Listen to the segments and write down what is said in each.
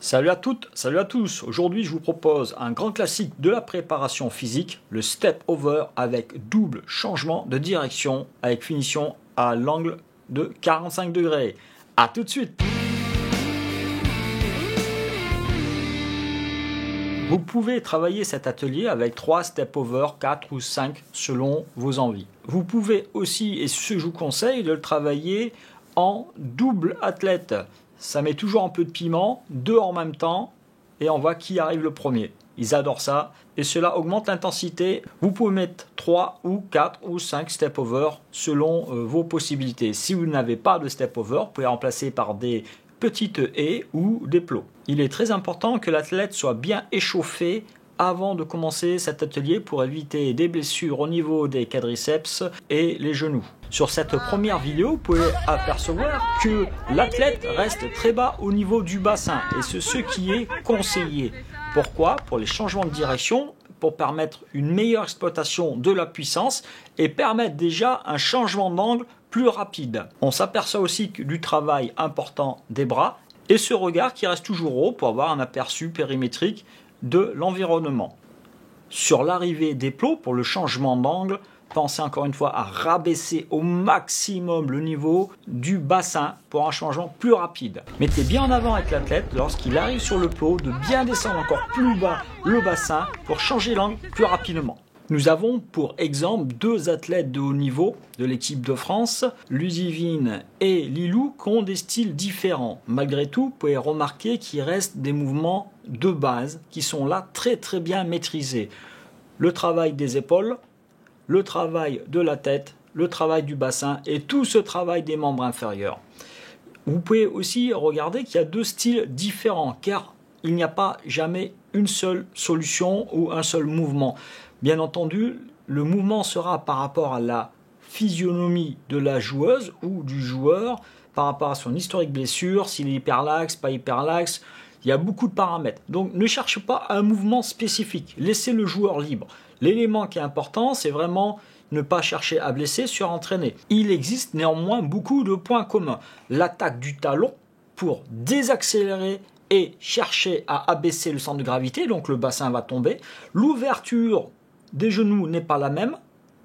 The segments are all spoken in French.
Salut à toutes, salut à tous. Aujourd'hui, je vous propose un grand classique de la préparation physique, le step over avec double changement de direction avec finition à l'angle de 45 degrés. A tout de suite. Vous pouvez travailler cet atelier avec 3 step over, 4 ou 5 selon vos envies. Vous pouvez aussi, et ce que je vous conseille, de le travailler en double athlète. Ça met toujours un peu de piment, 2 en même temps, et on voit qui arrive le premier. Ils adorent ça, et cela augmente l'intensité. Vous pouvez mettre 3 ou 4 ou 5 step over selon vos possibilités. Si vous n'avez pas de step over, vous pouvez remplacer par des petites haies ou des plots. Il est très important que l'athlète soit bien échauffé avant de commencer cet atelier pour éviter des blessures au niveau des quadriceps et les genoux. Sur cette première vidéo, vous pouvez apercevoir que l'athlète reste très bas au niveau du bassin et c'est ce qui est conseillé. Pourquoi? Pour les changements de direction, pour permettre une meilleure exploitation de la puissance et permettre déjà un changement d'angle plus rapide. On s'aperçoit aussi du travail important des bras et ce regard qui reste toujours haut pour avoir un aperçu périmétrique de l'environnement. Sur l'arrivée des plots, pour le changement d'angle, pensez encore une fois à rabaisser au maximum le niveau du bassin pour un changement plus rapide. Mettez bien en avant avec l'athlète lorsqu'il arrive sur le plot de bien descendre encore plus bas le bassin pour changer l'angle plus rapidement. Nous avons pour exemple 2 athlètes de haut niveau de l'équipe de France, Ludivine et Lilou, qui ont des styles différents. Malgré tout, vous pouvez remarquer qu'il reste des mouvements de base qui sont là très bien maîtrisés. Le travail des épaules, le travail de la tête, le travail du bassin et tout ce travail des membres inférieurs. Vous pouvez aussi regarder qu'il y a 2 styles différents car il n'y a pas jamais une seule solution ou un seul mouvement. Bien entendu, le mouvement sera par rapport à la physionomie de la joueuse ou du joueur, par rapport à son historique blessure, s'il est hyperlaxe, pas hyperlaxe. Il y a beaucoup de paramètres. Donc ne cherchez pas un mouvement spécifique. Laissez le joueur libre. L'élément qui est important, c'est vraiment ne pas chercher à blesser, surentraîner. Il existe néanmoins beaucoup de points communs. L'attaque du talon pour désaccélérer et chercher à abaisser le centre de gravité, donc le bassin va tomber. L'ouverture des genoux n'est pas la même,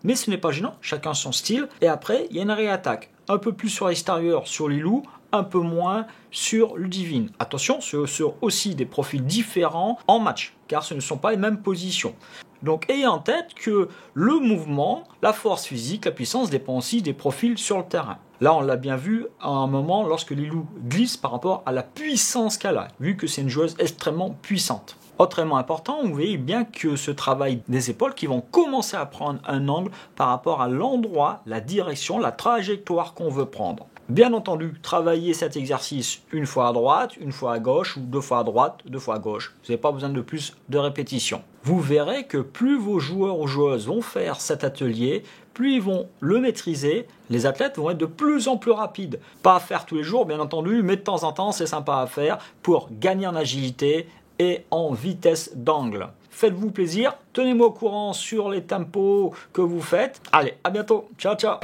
mais ce n'est pas gênant, chacun son style. Et après, il y a une réattaque. Un peu plus sur l'extérieur sur Lilou, un peu moins sur Ludivine. Attention, ce sont aussi des profils différents en match, car ce ne sont pas les mêmes positions. Donc ayez en tête que le mouvement, la force physique, la puissance dépend aussi des profils sur le terrain. Là, on l'a bien vu à un moment lorsque Lilou glisse par rapport à la puissance qu'elle a, vu que c'est une joueuse extrêmement puissante. Autrement important, vous voyez bien que ce travail des épaules qui vont commencer à prendre un angle par rapport à l'endroit, la direction, la trajectoire qu'on veut prendre. Bien entendu, travaillez cet exercice une fois à droite, une fois à gauche ou 2 fois à droite, 2 fois à gauche. Vous n'avez pas besoin de plus de répétitions. Vous verrez que plus vos joueurs ou joueuses vont faire cet atelier, plus ils vont le maîtriser, les athlètes vont être de plus en plus rapides. Pas à faire tous les jours, bien entendu, mais de temps en temps, c'est sympa à faire pour gagner en agilité et en vitesse d'angle. Faites-vous plaisir, tenez-moi au courant sur les tempos que vous faites. Allez, à bientôt, ciao ciao.